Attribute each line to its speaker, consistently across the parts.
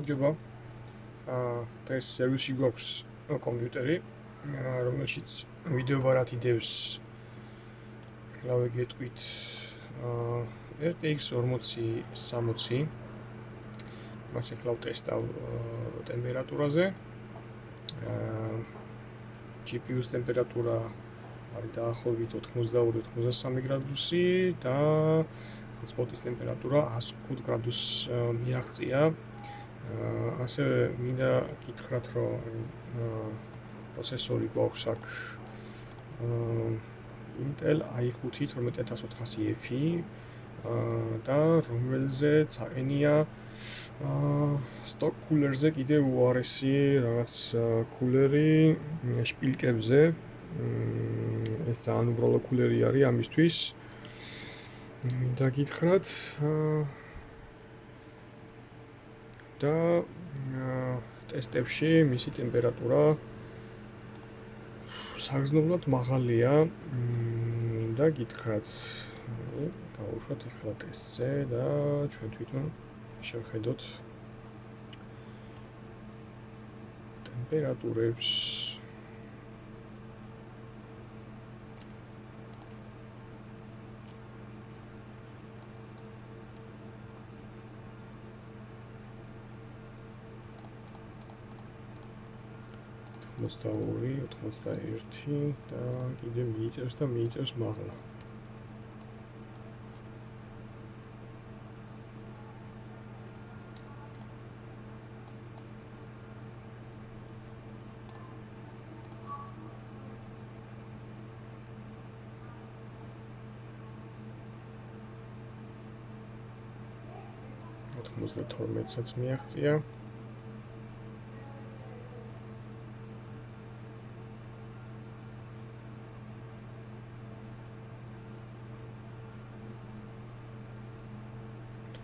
Speaker 1: გამარჯობა. დღეს სერვისში გვაქვს კომპიუტერი, რომელშიც ვიდეო ბარათი დევს. Ლავე გეტყვით RTX 4060. მას ახლა ვტესტავ ტემპერატურაზე. GPU-ს ტემპერატურა არის დაახლოებით 82-83 გრადუსი და hotspot-ის ტემპერატურა 105 გრადუსს მიაღწია. ასევე მინდა გითხრათ, რომ პროცესორი გვაქვს აქ Intel i5-10400F-ი და რომელზეც აყენია stock cooler-ზე კიდევ უარესი რაღაც კულერი შპილკებზე. ეს ძალიან უბრალო კულერი არის ამისთვის. მინდა გითხრათ და ტესტებში მისი ტემპერატურა საგრძნობლად მაღალია. მინდა გითხრათ, გავუშვათ ახლა ტესტზე და ჩვენ თვითონ შევხედოთ ტემპერატურებს. Mostauri, 81 და კიდე მიიწევს მაღლა. $92-საც მიაღწია.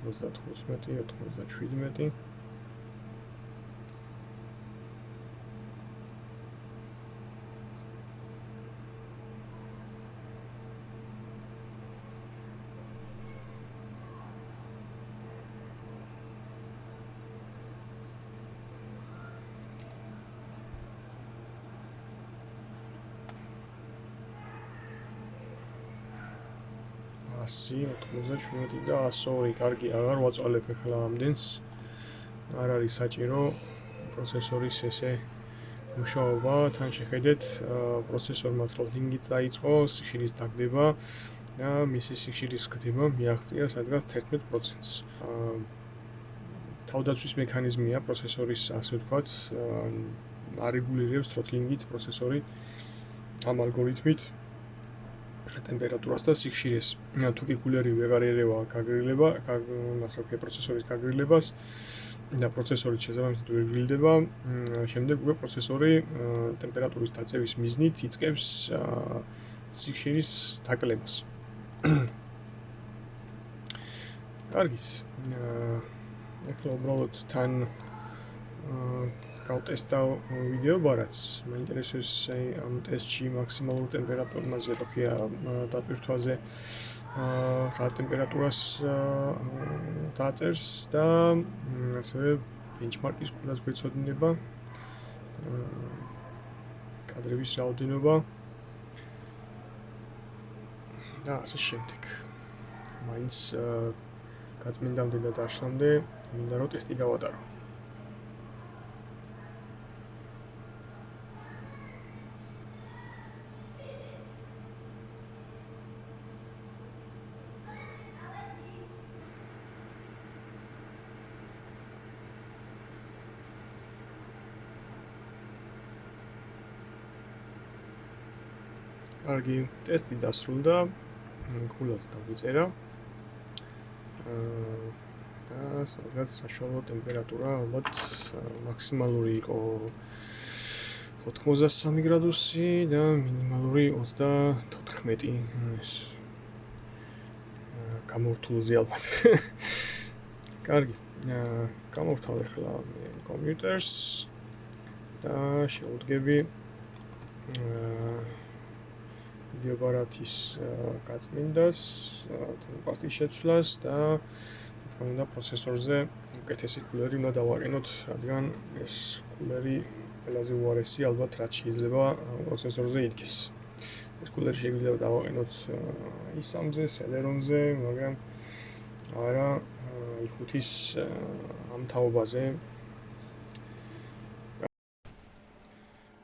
Speaker 1: $95-97. Asi, 97 და 102. კარგი, აღარ ვაწვალებ ახლა ამდენს. არ არის საჭირო პროცესორის ესე მუშაობა. თან შეხედეთ, პროცესორმა თროთლინგით დაიწყო, სიხშირის დაგდება და მისი სიხშირის გდება მიაღწია სადღაც 11%-ს. თავდაცვის მექანიზმია პროცესორის, ასე ვთქვათ, არეგულირებს თროთლინგით პროცესორი ამ ალგორითმით ტემპერატურას და სიხშირეს. თუ კი კულერი ვეღარ ერევა გაგრილება, პროცესორის გაგრილებას და პროცესორი შესაბამისად ვერ გრილდება, შემდეგ უკვე პროცესორი ტემპერატურის დაწევის მიზნით იწყებს სიხშირის დაკლებას. კარგი. ახლა უბრალოდ თან გავტესტავ ვიდეო ბარათს. მაინტერესებს ამ ტესტში მაქსიმალური ტემპერატურაზე როქია დატვირთვაზე რა ტემპერატურას დაწერს და ასევე ბენჩმარკის კვლას გვეცოდინება კადრების რაოდენობა და ასე შემდეგ. მაინც გაწმინდამდე და დაშლამდე მინდა რომ ტესტი გავატარო. კარგი, ტესტი დასრულდა. კულაც დავიწერა. და სადღაც საშუალო ტემპერატურა ალბათ მაქსიმალური იყო 83 გრადუსი და მინიმალური 34. ეს გამორთულზე ალბათ. კარგი, გამოვთავ ახლა კომპიუტერს და შევდგები ვიდეო ბარათის გაწმინდას, პასტის შეცვლას და თქმა უნდა, პროცესორზე უკეთესი კულერი უნდა დავაყენოთ, რადგან ეს კულერი ყველაზე უარესი ალბათ რაც შეიძლება პროცესორზე იდგეს. ეს კულერი შეიძლება დავაყენოთ i3-ზე, Celeron-ზე, მაგრამ არა i5-ის ამ თაობაზე.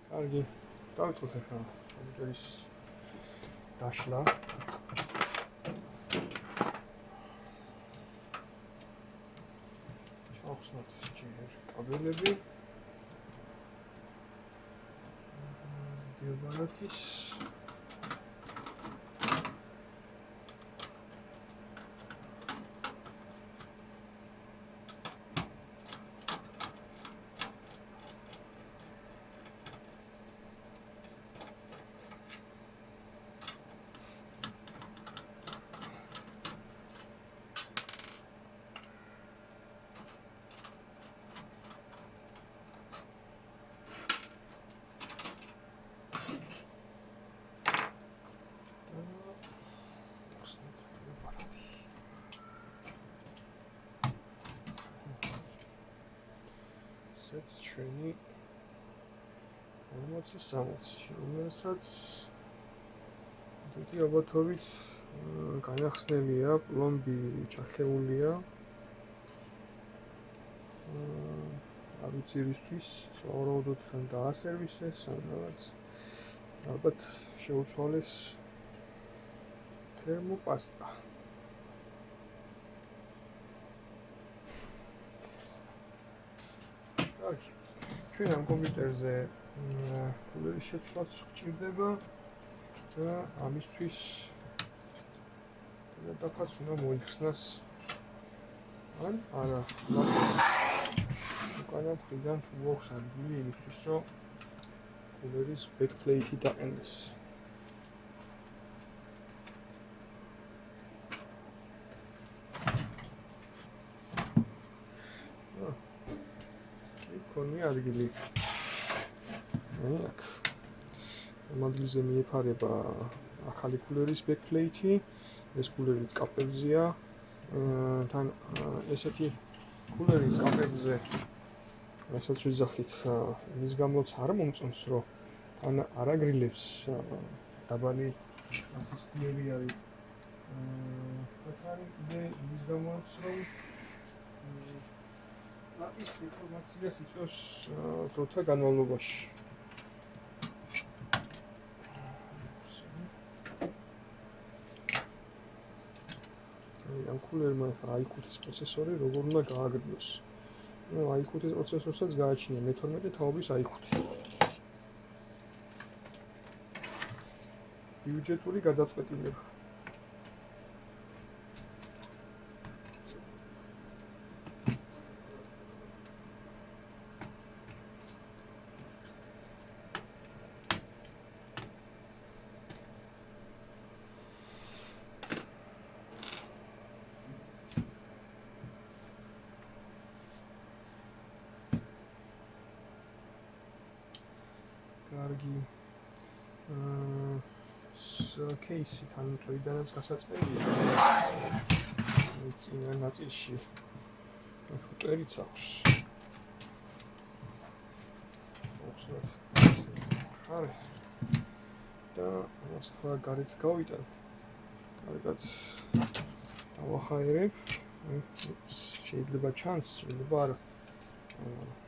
Speaker 1: კარგი, დავიწყოთ ახლა კომპიუტერის დაშლა. ჩავხსნათ ჯერ კაბელები. დიაბანათის ეს ჩვენი 40-60, რომელსაც დიდი ალბათობით განახსნელია, პლომბი ჩახეულია. არ ვიცი რისთვის, სავარაუდოდ დაასერვისეს, ან რაღაც ალბათ შეუცვალეს თერმოპასტა. ჩვენ ამ კომპიუტერზე კულერის შეცვლაც გვჭირდება და ამისთვის დედაფაც უნდა მოიხსნას ან არა უკანა მხრიდან გვაქვს ადგილი იმისთვის რომ კულერის ბექპლეიტი დაყენდეს. კონი ადგილი. აქ ამ ადგილზე მიეფარება ახალი კულერის ბექპლეიტი, ეს კულერი წკაპებზეა. თან ესეთი კულერი წკაპებზე რასაც ვიზახით, იმის გამოც არ მომწონს, რომ თან არ აგრილებს დაბალი ასის კულერი არის. თან კიდე იმის გამოც, რომ ის ინფორმაციას იწვევს დროთა განმავლობაში. ამ კულერმა i5-ის პროცესორი როგორ უნდა გააგრძელოს. i5-ის პროცესორსაც გააჩნია მე-12 თაობის i5. ბიუჯეტური გადაწყვეტილება. კარგი. კეისი თან თვითონაც გასაწყენია. წინა ნაწილში ფუტერიც აქვს. ოხსნათ. ხარ. და ამას ახლა გარეთ გავიტან. კარგად. დავახაერებ. შეიძლება ჩანს, შეიძლება არა.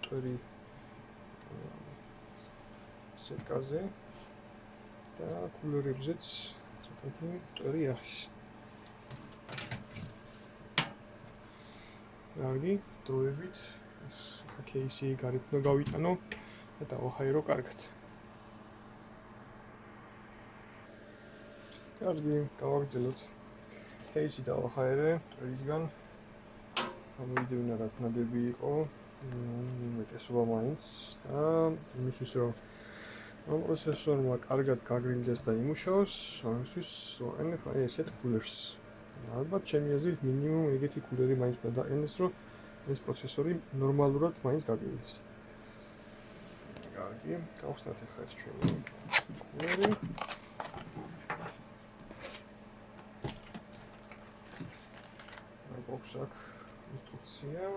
Speaker 1: ტერი სეტკაზე და კულერებზეც ცოტათი ტერი არის. კარგი, დროებით ეს კეისი გარეთ უნდა გავიტანო და დავახაერო კარგად. კარგი, გავაგრძელოთ. კეისი დავახაერე ტერისგან. ამოვიდევნა რაც ნადები იყო. უმეტესობა მაინც და იმისთვის რომ ამ პროცესორმა კარგად გაგრილდეს და იმუშაოს, ამისთვის ვაყენებ აი ესეთ კულერს. ალბათ ჩემი აზრით მინიმუმ ეგეთი კულერი მაინც უნდა დაყენდეს, რომ ეს პროცესორი ნორმალურად მაინც გაგრილდეს. კარგი, გავხსნათ ახლა ეს ჩვენი კულერი. აქვს აქ ინსტრუქცია.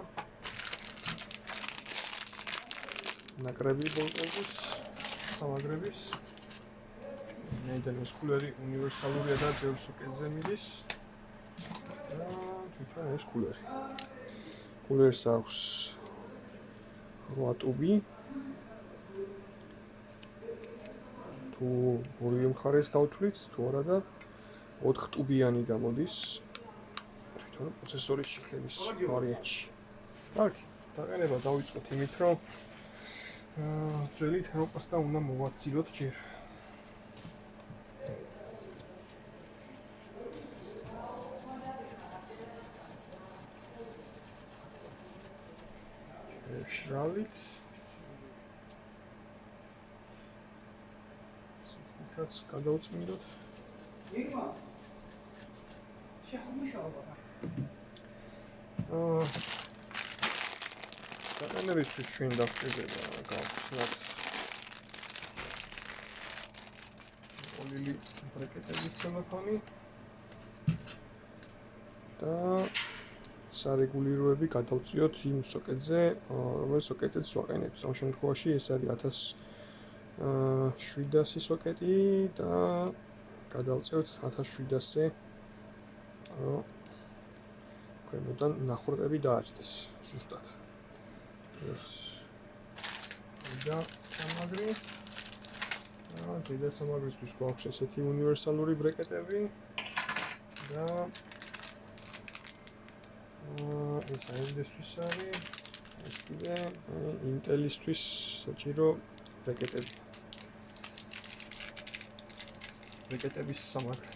Speaker 1: ნაკრები ბოლტების, სამაგრების. ნეიდელის კულერი უნივერსალურია და ბევრ სოკეტზე მიდის. და თვითონ ეს კულერი. კულერს აქვს 8 ტუბი. თუ ორივე მხარეს დავთვლით, თუ არა და 4 ტუბიანი გამოდის თვითონ პროცესორის შეხების ვარიანტში. კარგი, დაყენება დავიწყოთ იმით, რომ ძველი თერმოპასტა უნდა მოვაცილოთ ჯერ. შრავით სიტყვითაც გადავწმინდოთ. დაყენებისთვის ჩვენ დავხდება გავხსნათ ოლილი ბრეკეტების სემაფონი და სარეგულიროები გადავწიოთ იმ სოკეტზე, რომელიც სოკეტიც ვაყენებთ. ამ შემთხვევაში ეს არის 1700 სოკეტი და გადავწევთ 1700-ზე, რომ ქვემოდან ნახურტები დააჭდეს ზუსტად. ეს და სამაგრი და ზედა სამაგრისთვის გვაქვს ესეთი უნივერსალური ბრეკეტები და ეს AMD-ისთვის არის, ეს კიდე Intel-ისთვის საჭირო ბრეკეტები. ბრეკეტების სამაგრი.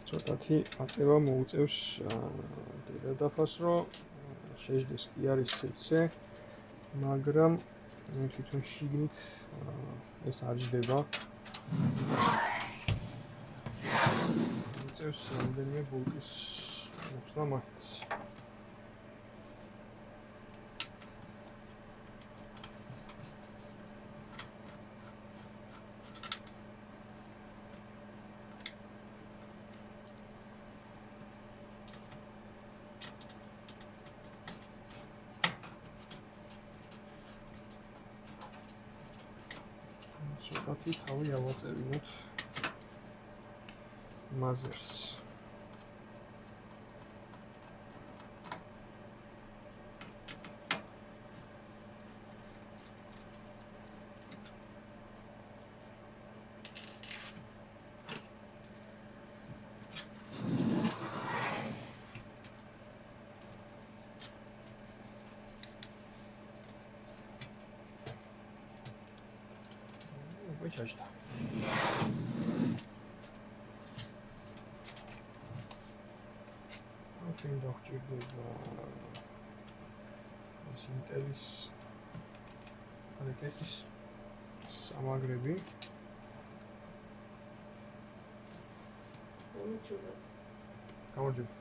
Speaker 1: ცოტათი აწევა მოუწევს დედადაფას, რომ შეჯდეს კი არის სივრცე, მაგრამ თვითონ შიგნით ეს არ ჯდება. მოუწევს რამდენიმე ბოლტის მოხსნა მაინც. ცოტათი თავი ავაწევინოთ მაზერს. ჩაჭდა. ჩვენ დავჭირდება ეს Intel-ის ბრეკეტის სამაგრები. გამარჯობა.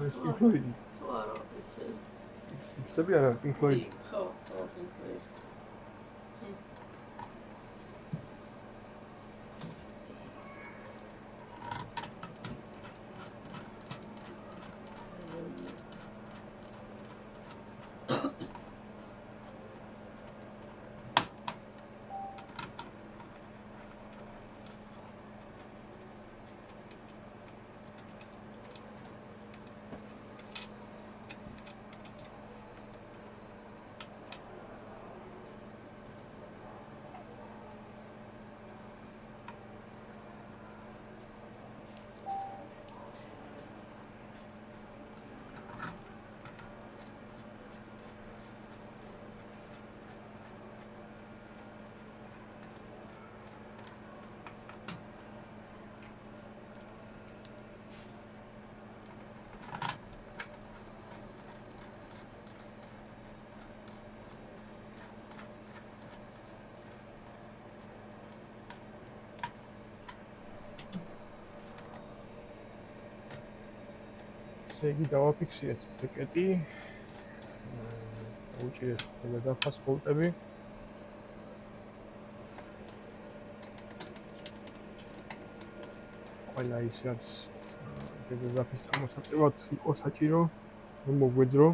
Speaker 1: ეს Pink Floyd-ი?
Speaker 2: ხო, არა,
Speaker 1: იცები არა Pink Floyd?
Speaker 2: ხო, Pink Floyd.
Speaker 1: ესე იგი დავაფიქსირეთ ტიკეტი. უჭირეს დედაფას ვოლტები. ყველა ის რაც დედაფის წარმოსაწევად იყო საჭირო, რომ მოგვეძრო.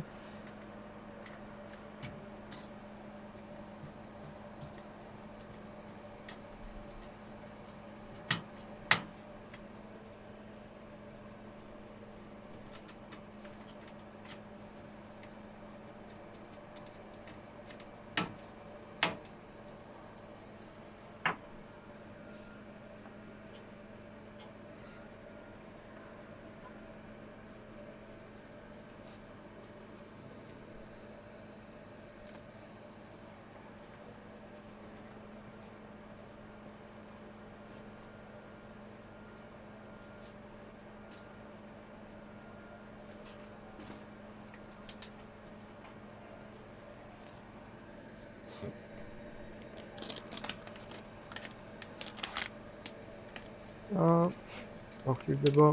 Speaker 1: აღჭირდება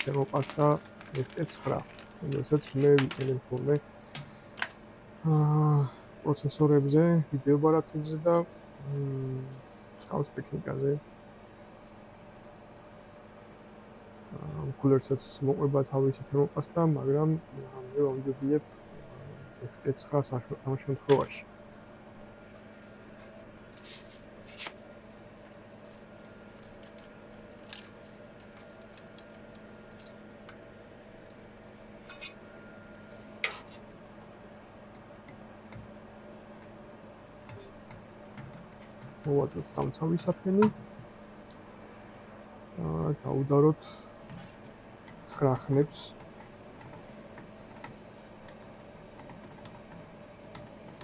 Speaker 1: თერმოპასტა F9, რომელსაც მე ვიყენებ ხოლმე პროცესორებზე, ვიდეო ბარათებზე და მსგავს ტექნიკაზე. კულერსაც მოყვება თავისი თერმოპასტა, მაგრამ მე ვამჯობინებ F9 ამ შემთხვევაში. მოვაწყოთ დამცავი საფენი. დავუდაროთ ხრახნებს.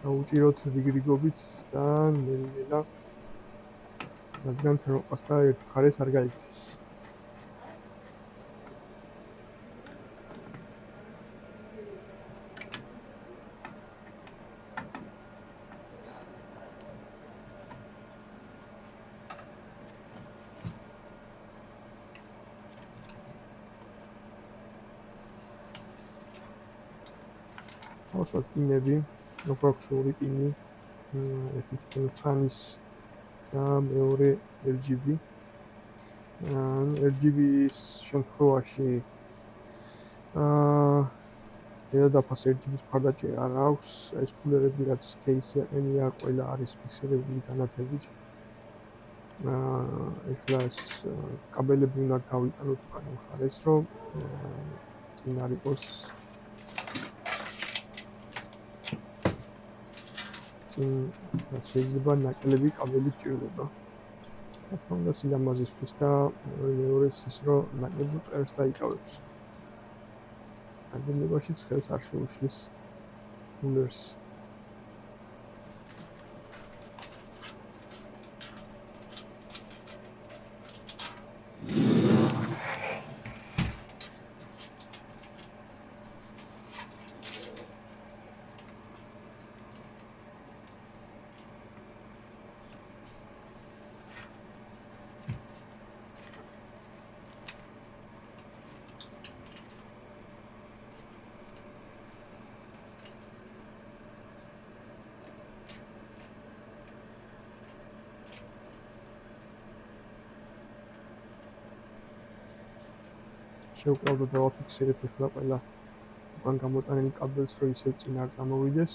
Speaker 1: დავუჭიროთ რიგრიგობით და ნელ-ნელა, რადგან თერმოპასტა ერთ მხარეს არ გაიქცეს. Așa pinები, გვაქვს ორი პინი, ერთი თვითონ ცხანის და მეორე RGB. RGB-ის შემთხვევაში დედაფას RGB-ის მხარდაჭერა არ აქვს, ეს კულერები რაც case-ია, ყველა არის ფიქსირებული განათებით. ეხლა ეს კაბელები უნდა გავიტანოთ უკან მხარეს, რომ წინ არ იყოს შეიძლება ნაკლები კაბელი ჭირდება. რა თქმა უნდა სილამაზისთვის და მეორეს ის რომ ნაკლები მყევს და იკავებს. აგებლებაშიც ხელს არ შეუშლის კულერს. შევკრავდა დავაფიქსირებ ახლა ყველა უკან გამოტანილი კაბელს, რომ ისევ წინ არ წამოვიდეს.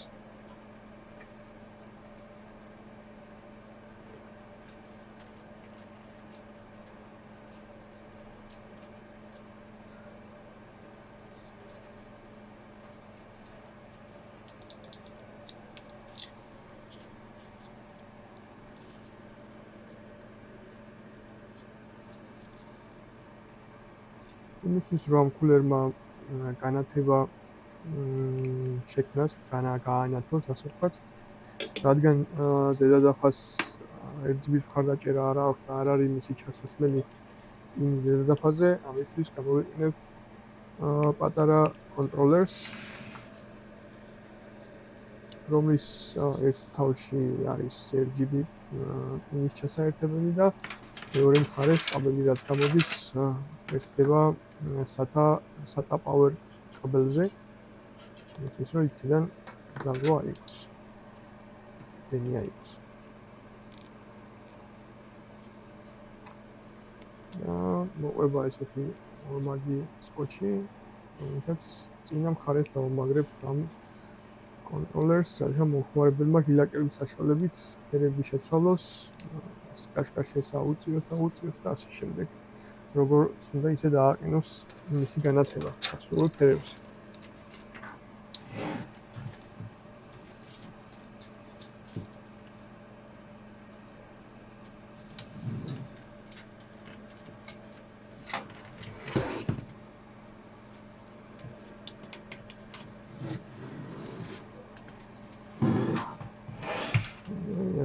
Speaker 1: იმისთვის რომ კულერმა განათება შექმნას, გაანათოს, ასე ვთქვათ, რადგან დედაფას RGB-ის მხარდაჭერა არ აქვს და არ არის მისი ჩასასმელი იმ დედაფაზე, ამისთვის გამოვიყენებ პატარა კონტროლერს, რომლის ერთ თავში არის RGB პინის ჩასაერთებელი და მეორე მხარეს კაბელი რაც გამოდის, ეს ხდება SATA power კაბელზე. ის რომ იქიდან ძალვა აიღოს. დენი აიღოს. მოყვება ესეთი ორმაგი სკოტჩი, რომელთაც წინა მხარეს დავამაგრებ ამ კონტროლერს, რადგან მომხმარებელმა გილაკების საშუალებით ფერები შეცვალოს, კაშკაშეს აუწიოს და ასე შემდეგ. როგორც უნდა ისე დააყენოს მისი განათება სასურველ ფერებზე.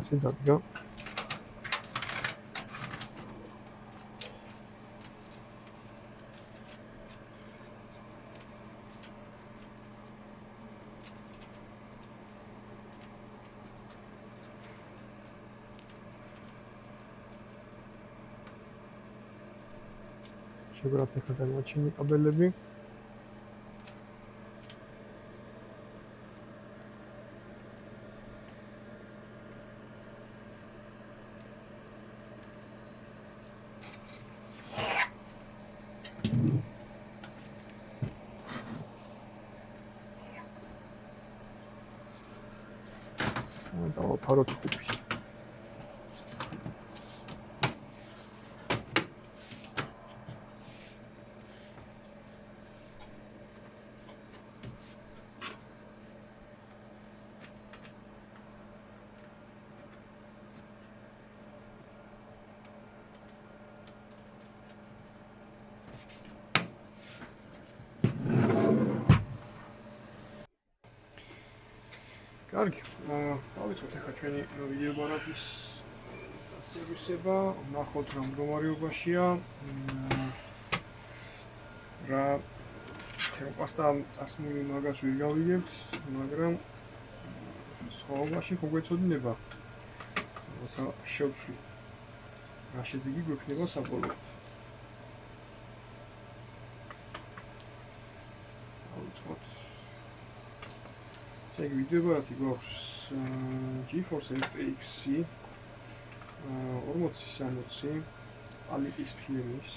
Speaker 1: ასე დადგა. შეგვიძლია ახლა დანარჩენი კაბელები. დავაფაროთ ხუთი. კარგი, დავიწყოთ ახლა ჩვენი ვიდეო ბარათის სერვისება, ნახოთ რა მდგომარეობაშია. რა თერმოპასტა წასმული მაგას ვერ გავიგებთ, მაგრამ სხვაობაში ხო გვეცოდინება. როცა შევცვლი რა შედეგი გვექნება საბოლოოდ. დავიწყოთ ეგ ვიდეო ბარათი გვაქვს GeForce RTX 4060 პალეტის ფილმის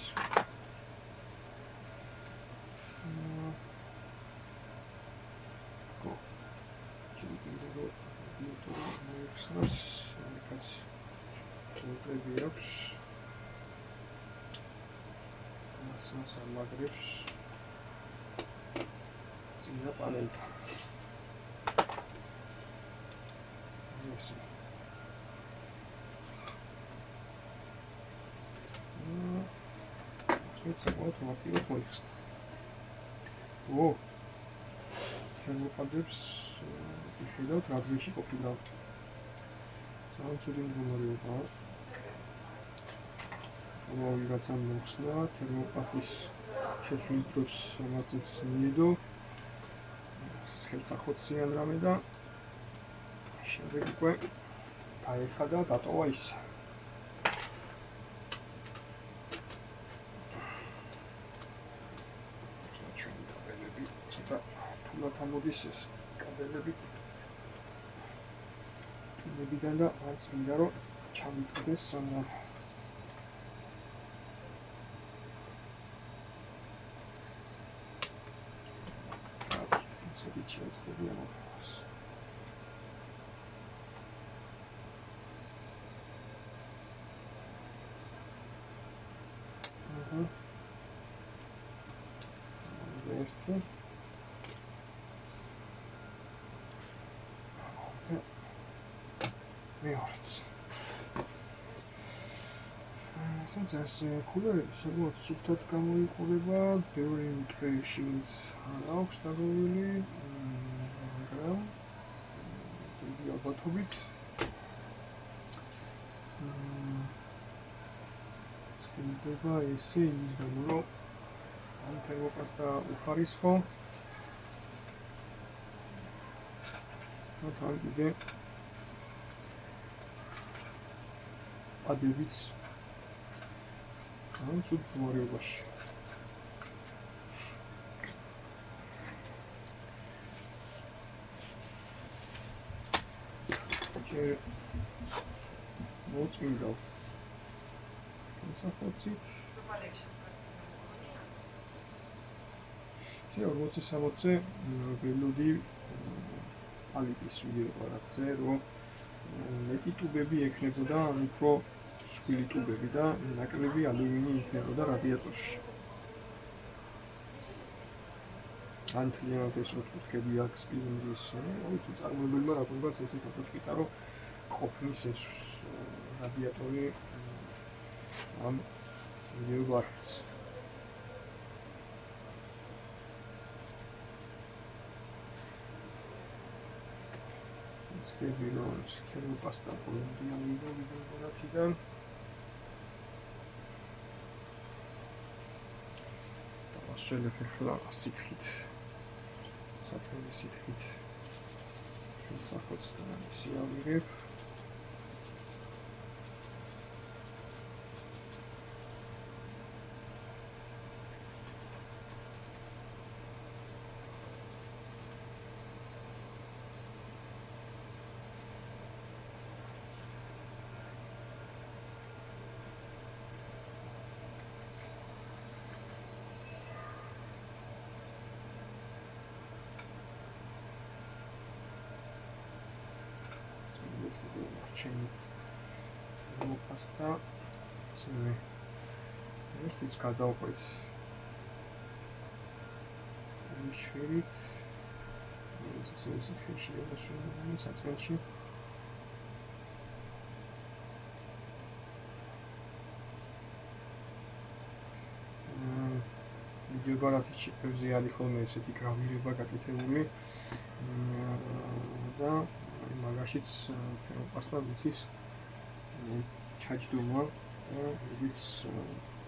Speaker 1: ამაგრებს წინა პანელთან. საკმაოდ მარტივად მოიხსნა. თერმოპადებს ვხედავთ რა დროში ყოფილა. ძალიან ცუდი მდგომარეობაა. ვიღაცამ მოხსნა თერმოპასტის შეცვლის დროს მათაც მიედო ხელსახოციან რამე და შემდეგ უკვე დაეხადა დატოვა ის. ჩვენი კაბელები ცოტა თულად ამოდის ეს კაბელები. ნებიდან და არც მინდა რომ ჩამიწყდეს სანამ შეცდები ამოყავს. ერთი მეორეც. ეს კულერები საკმაოდ სუფთად გამოიყურება, ბევრი მტვერში არ აქვს დაგოვილი, მაგრამ დიდი ალბათობით შეიძლება ესე იმის გამო, რომ ამ თერმოპასტა უხარისხო. თან კიდე ადებიც ძალიან ცუდ მდგომარეობაში. მოწმინდავ სამსახურით. შე 40-60 ველოდი ალიტის ვიდეოარათზე, რომ მეტი ტუბები ექნებოდა, უფრო სკვილი ტუბები და ნაკლები ალუმინი იქნებოდა რადიატორში. ან თლიანად ეს ოთხკუთხედი აქვს სპილინძის, ვიცი წარმოებელმა რატომღაც ესე გადაწყვიტა, რომ ყოფნის ეს რადიატორი ამ ვიდეოარათს. Stevironis თერმოპასტა პოლიმერიანი ვიდეოარათიდან. დავასრულებ ახლა სითხით. საწყობი სითხით. შესახოთ და სიავირებ. Pasta ეს გადავყვეთ შევით ეს სითხეში დასვენებული საწმელში ვიდეოარათის ჩიპებზე არის ხოლმე ესეთი გრავირება გაკეთებული და მაგაშიც თერმოპასტა ვიცის ჩაჯდომა ის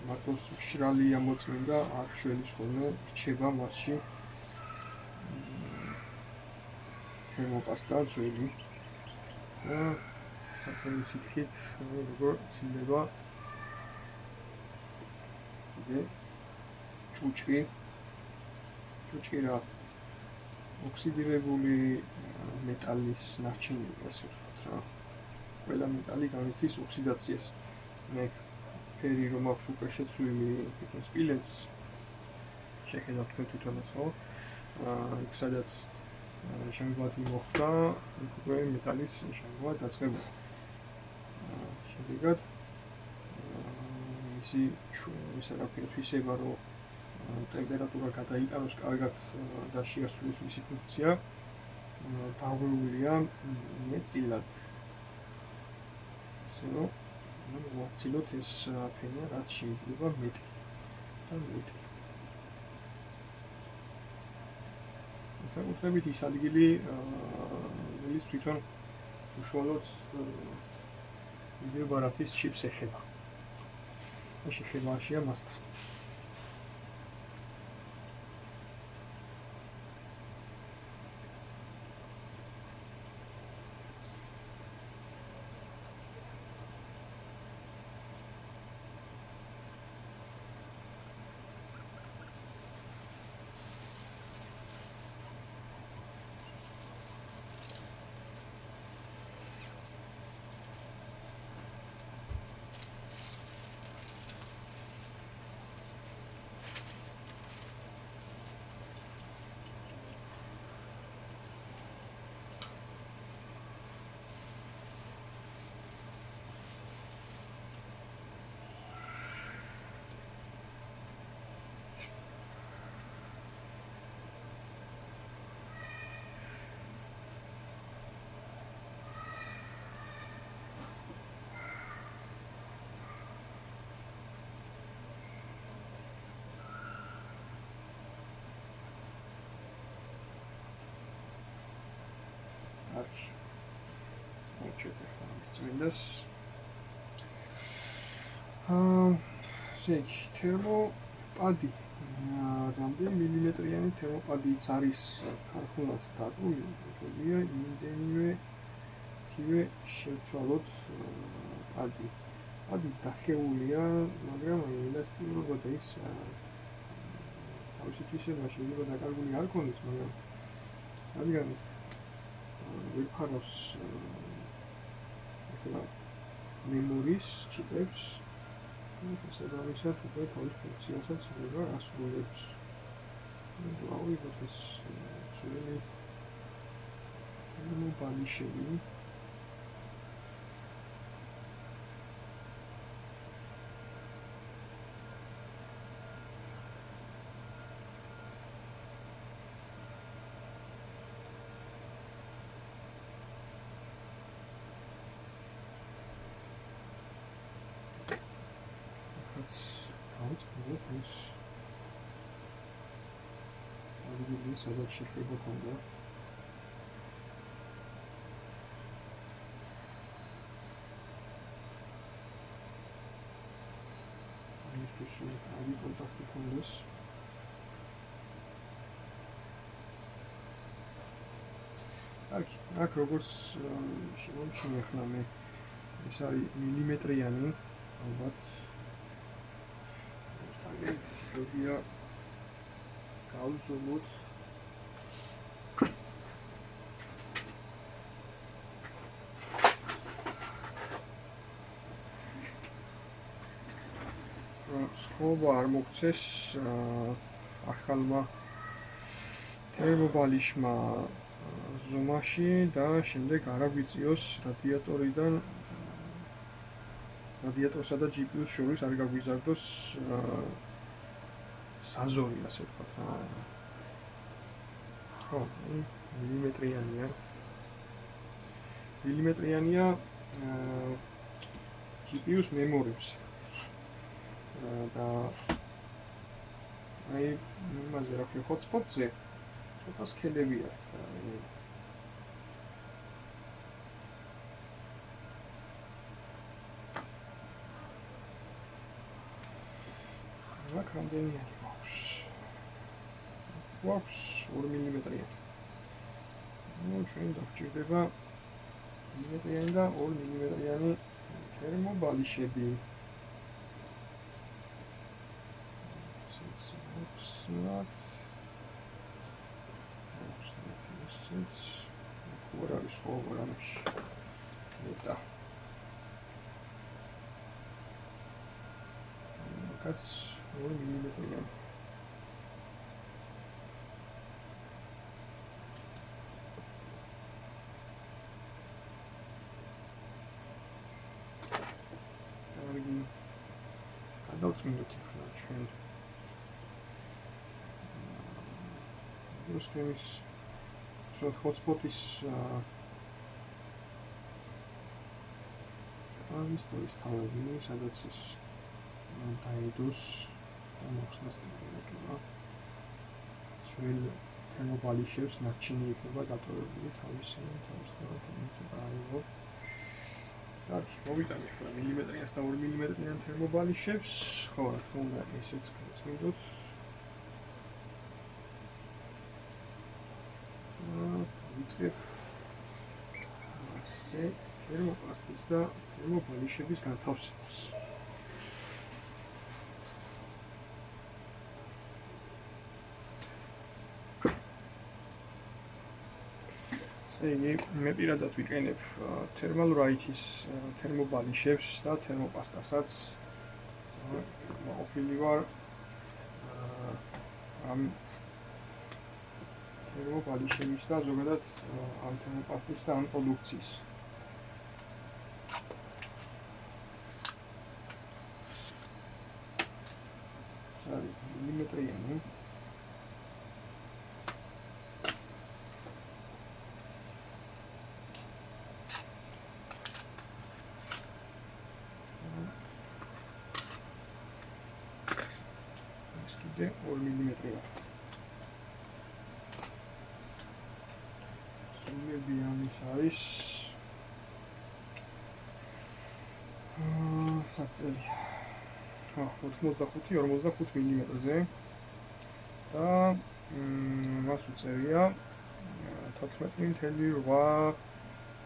Speaker 1: მარტოს მშრალი ამოწმინდა არ შველის ხოლმე რჩება მასში თერმოპასტა ძველი და საწყობი სითხით როგორ ცილდება და ჭუჭი რა ოქსიდირებული მეტალის ნარჩენია ასე ვთქვათ რა ყველა მეტალი განიცდის ოქსიდაციას. მე ფერი რომ აქვს უკვე შეცვლილი თვითონ სპილენძს შეხედავთ თვითონაც ხო? იქ სადაც შემგვარი მოხდა, იქ უკვე მეტალის შემგვა დაწყებული. შედეგად ისი არაფერი თვისება რომ ტემპერატურა გადაიტანოს კარგად და შეასრულოს მისი ფუნქცია დავრეულია მეტწილად. ისე მოვაცილოთ ეს ფენა რაც შეიძლება მეტი და მეტი. საკუთრებით ის ადგილი რომელიც თვითონ უშუალოდ ვიდეოარათის ჩიპს ეხება. შეხებაშია მასთან. წმინდას შეკ თერმოპადი რამდენი მილიმეტრიანი თერმოპადიც არის ქარხნულად დაკრული იმდენივე შევცვალოთ პადი დახეულია მაგრამ ელასტიურობა და ის თავისი თვისება შეიძლება დაკარგული არ ქონდეს მაგრამ რადგან ვიფაროს ახლა მემორის ჩიპებს შესაბამისად უკვე თავის ფუნქციასაც უნდა ასრულებს. ავიღოთ ეს ძველი თერმობალიშები. დავიწყოთ ეს ადგილი სადაც შეიძლება ქონდა ისიც რომ აი კონტაქტი ქონდეს აქ როგორც შემომჩნია ხნა მე ეს არის მილიმეტრიანი ალბათ Jovia გავზომოთ სხობა არ მოგცეს ახალმა თერმობალიშმა ზომაში და შემდეგ არ აგვიწიოს რადიატორსა და GPU-ს შორის არ გაგვიზარდოს საზორი, ასე ვთქვათ რა. ხო, მილიმეტრიანია GPU-ს მემორებს. და აი იმაზე რა ქვია hotspot-ზე ცოტა სქელები აქვს. აქ რამდენი არის? გვაქვს 2 მილიმეტრიანი. ნუ ჩვენ დაგვჭირდება მილიმეტრიანი და 2 მილიმეტრიანი თერმობალიშები. Since what are this for? What am I? That's 1 millimeter again. გადავწმინდოთ ახლა ჩვენ სქემის hotspot-ის ტრანზისტორის თავები, სადაც ის დაედოს და მოხსნას ტემპერატურა. ძველ თერმობალიშებს ნარჩენი იქნება დატოვებული თავისი თერმოსტატი აიღო. კარგი, მოვიტანე ახლა მილიმეტრიანს და 2 მილიმეტრიან თერმობალიშებს. ხო, რა თქმა უნდა, ესეც გავწმინდოთ. ვიწყებ ასე თერმოპასტის და თერმობალიშების განთავსებას. ესე იგი, მე პირადად ვიყენებ თერმალურაითის თერმობალიშებს და თერმოპასტასაც. ყოფილი ვარ ამ თერმობალიშების და ზოგადად ამ თერმოპასტის და ამ პროდუქციის. არის მილიმეტრიანი. ეს კიდე 2 მილიმეტრია. ზომებიანის არის საწერი 85-45 მილიმეტრზე და მას უწევია 14.8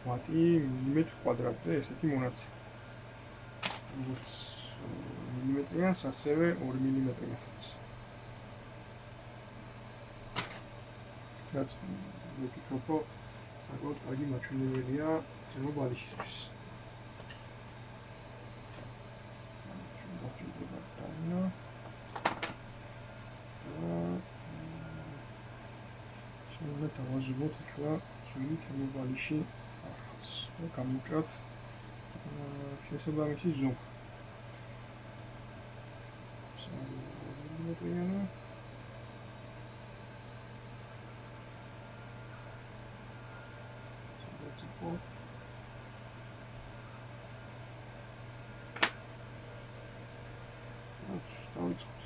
Speaker 1: ვატი მილიმეტრ კვადრატზე ესეთი მონაცემი. როგორც მილიმეტრიანს, ასევე 2 მილიმეტრიანსაც. რაც მე ვფიქრობ, საკმაოდ კარგი მაჩვენებელია თერმობალიშისთვის. წვინა. Შეიძლება დავაზუმოთ ახლა წვილი თერმობალიში ახალს და გამოვჭრათ შესაბამისი ზომა. სამილიმეტრიანი. სადაც იყო დავიწყოთ.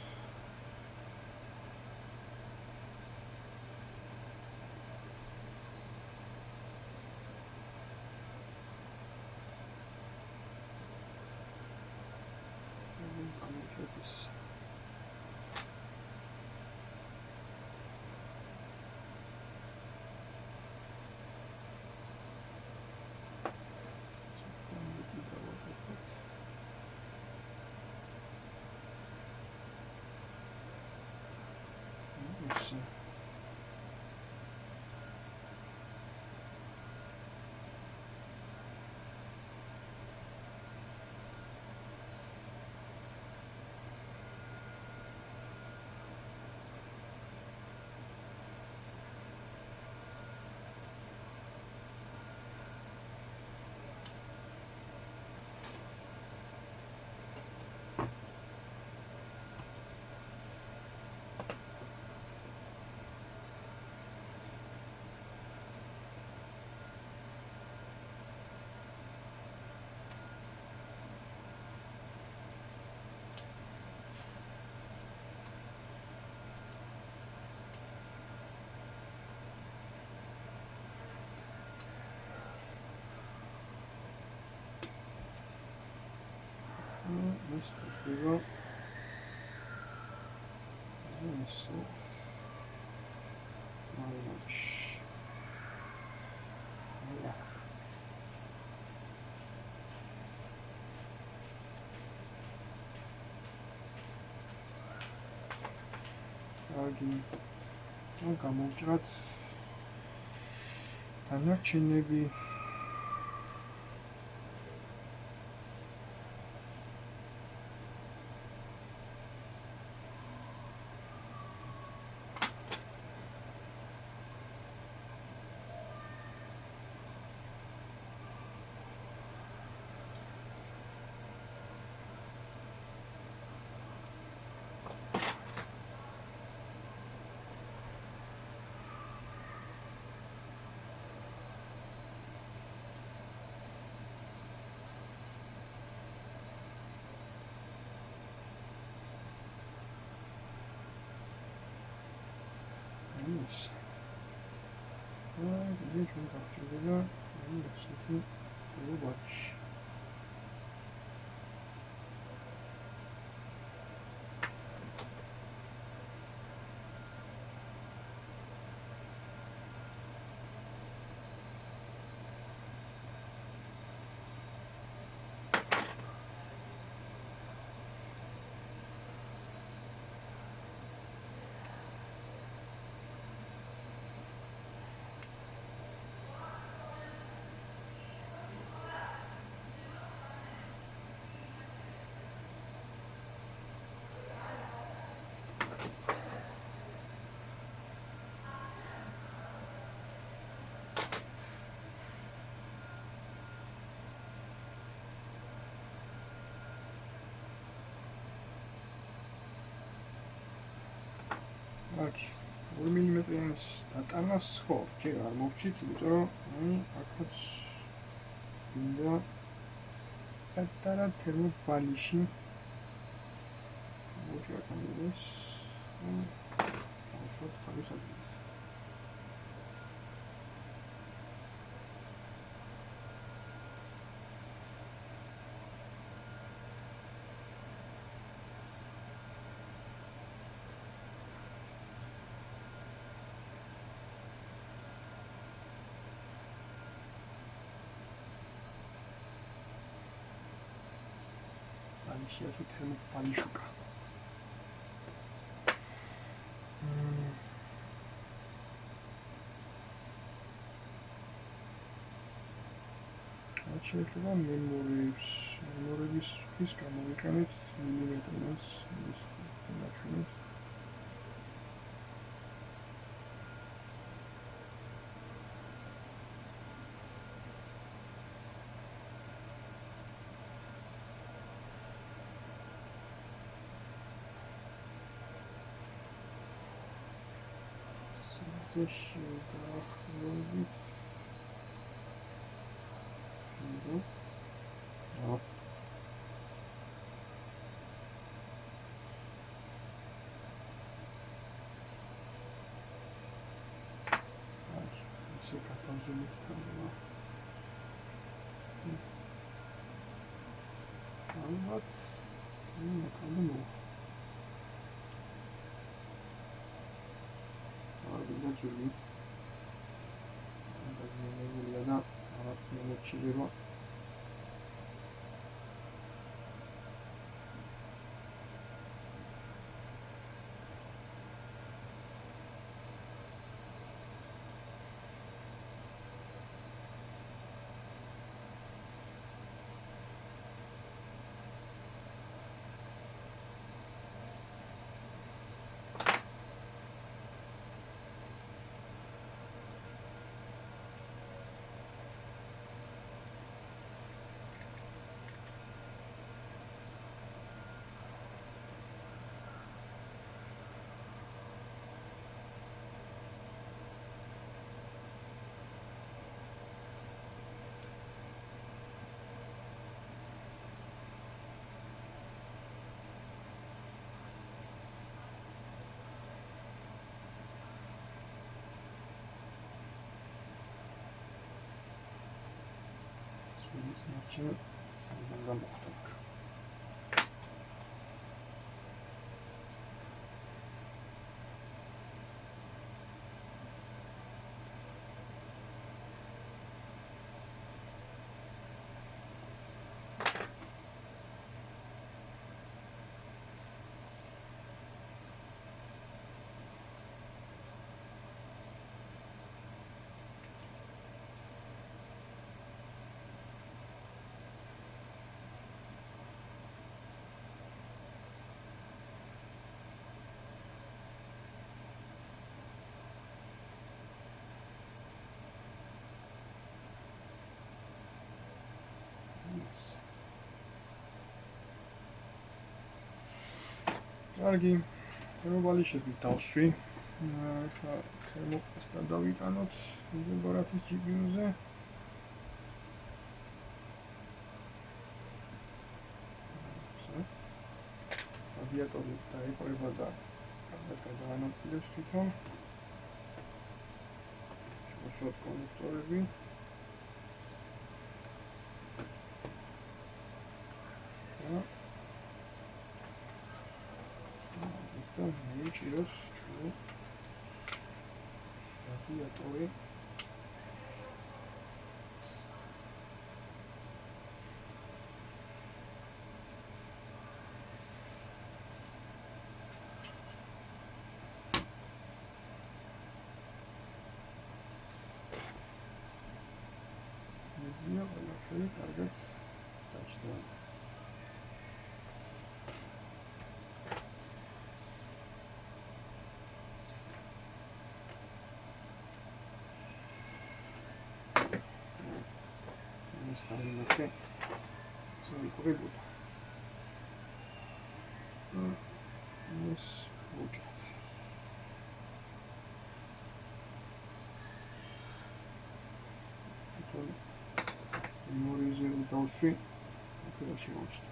Speaker 1: This. This we go. So გამოვჭრათ დანარჩენები. Yes. Well, you can go to the city to watch. Okay, 2 mm-ის დატანას ხო, ჯერ არ მოვჭით, იმიტომ რომ აქაც მინდა პატარა თერმობალიში მოვჭრათ ამას. დავუშვათ თავის ადგილს. Alicia tu termopalishuka. შეიძლება მემორებისთვის გამოვიყენოთ მილიმეტრს ის ნაჩვენებს. შეგახვევით ისე გადავზუმოთ თამბა ალბათ მოკალმო და ძული ფანტაზიებელია და რაღაც მომჩილება Значит, сам работает. კარგი, თერმობალი შევიდავსვი. ახლა თერმოპასტა დავიტანოთ იმბორათის GPU-ზე. რადიატორი დაიყრება და კარგად გადაანაწილებს თვითონ. შევასვათ კონექტორები. და მიუჭიროს ჩვენ რადიატორი მიზია ყველაფერი კარგად დაჭდა. Okay. So we could do this project. Memory is without string. Okay, she wants to.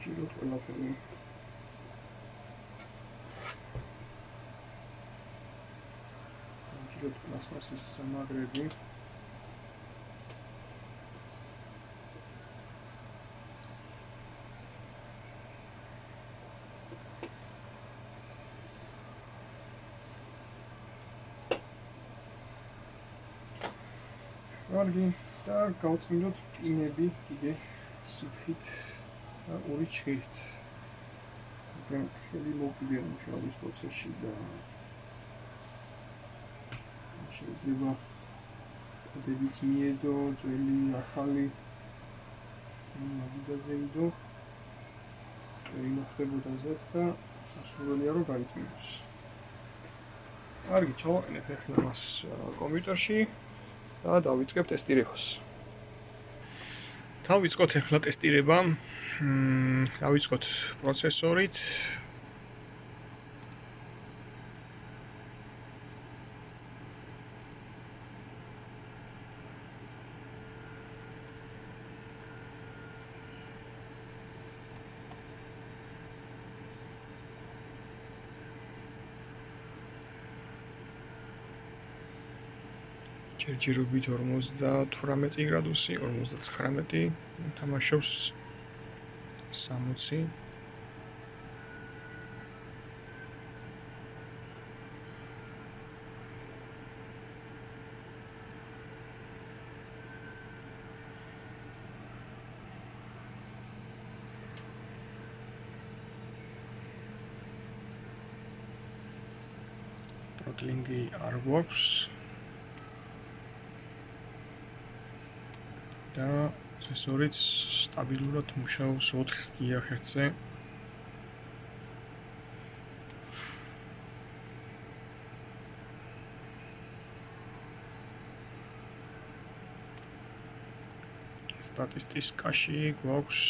Speaker 1: დავჭიროთ ყველაფერი. დავჭიროთ პლასმასის სამაგრები. კარგი, და გავწმინდოთ პინები კიდე სითხით და ორი ჩხირით. მაგრამ ხელი მოვკიდე მუშაობის პროცესში და შეიძლება კოდებიც მიედო, ძველი, ახალი მაგიდაზე იდო. ტვერი მოხდებოდა ზეთ და სასურველია რომ გაიწმინდოს. კარგი, ჩავაყენებ ახლა მას კომპიუტერში. და დავიწყებ ტესტირებას. დავიწყოთ ახლა ტესტირება. დავიწყოთ პროცესორით. ჯერჯერობით 58 გრადუსი, 59, თამაშობს 60. Throttling-ი არ გვაქვს. და პროცესორიც სტაბილურად მუშაობს 4 GHz-ზე. სტატისტიკაში გვაქვს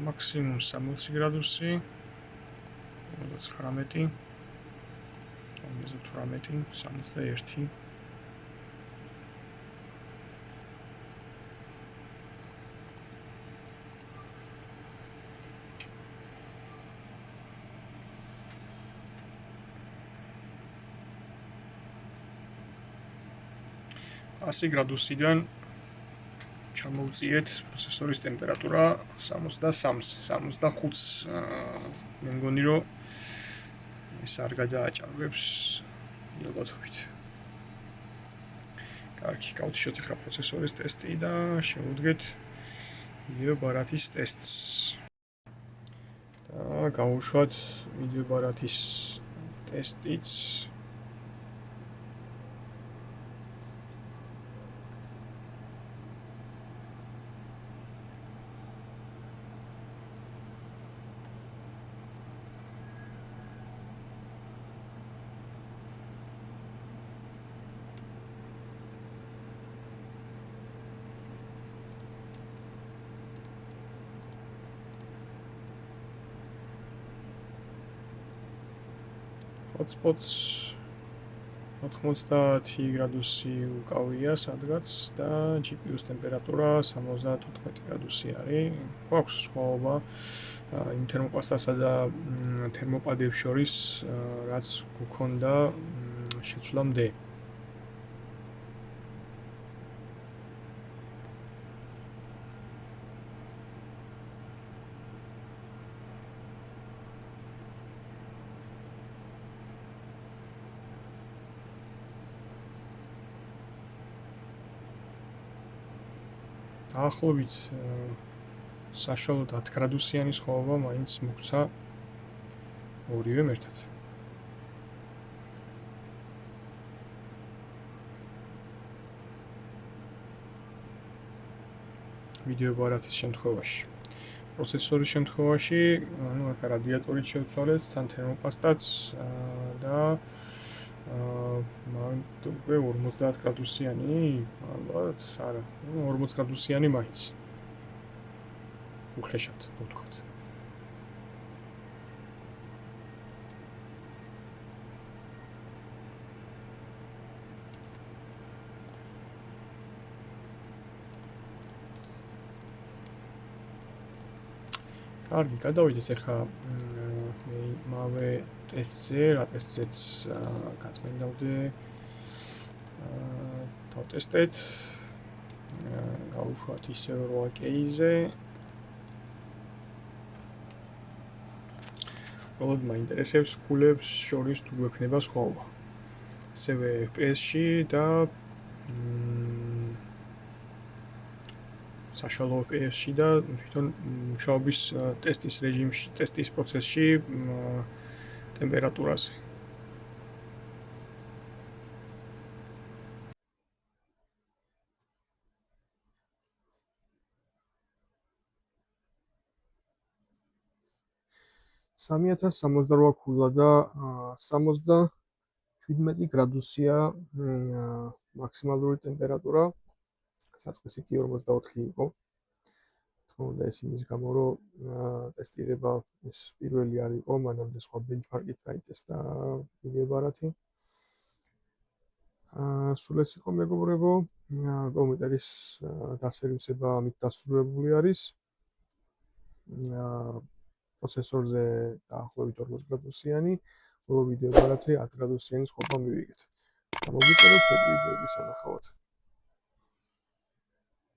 Speaker 1: მაქსიმუმ 60 გრადუსი, 59, 58, 61. Asi გრადუსიდან ჩამოვწიეთ პროცესორის ტემპერატურა 63-ს, 65-ს. მე მგონი რომ ეს არ გადააჭარბებს ალბათობით. კარგი, გავთიშოთ ახლა პროცესორის ტესტი და შევუდგეთ ვიდეო ბარათის ტესტს. და გავუშვათ ვიდეო ბარათის ტესტიც. Hotspots 90 გრადუსი უკავია სადღაც და GPU-ს ტემპერატურა 74 გრადუსი არის. გვაქვს სხვაობა იმ თერმოპასტასა და თერმოპადებს შორის, რაც გქონდა შეცვლამდე. დაახლოებით საშუალოდ 10 გრადუსიანი სხვაობა მაინც მოგცა ორივემ ერთად. ვიდეო ბარათის შემთხვევაში. პროცესორის შემთხვევაში, ანუ აქ რადიატორით შევცვალეთ, თან თერმოპასტაც და უკვე 50 გრადუსიანი, ალბათ, არა, 40 გრადუსიანი მაინც. უხეშად, ვთქვათ. კარგი, გადავიდეთ ახლა იმავე ტესტზე, რა ტესტზეც გაწმენდავდე. დავტესტეთ. გავუშვათ ისევ 8K-ზე. ყველოდ მაინტერესებს კულებს შორის თუ გვექნება სხვაობა. ასევე FPS-ში და საშუალო FPS-ში და თვითონ მუშაობის ტესტის რეჟიმში, ტესტის პროცესში ტემპერატურაზე. $3068 ქულა და 77 გრადუსია მაქსიმალური ტემპერატურა. საწყისი კი 44 იყო. თქონდა ეს იმის გამო, რომ ტესტირება ეს პირველი არ იყო, მანამდე სხვა ბენჩმარკით გაიტესტა მიგებარათი. სულ ეს იყო მეგობრებო, კომპიუტერის დასერვისება ამით დასრულებული არის. პროცესორზე დაახლოებით 40 გრადუსიანი, ბოლო ვიდეო ბარათი 10 გრადუსიანი სხვაობა მივიღეთ. გამოგიწეროთ მეტი ვიდეოების სანახავად.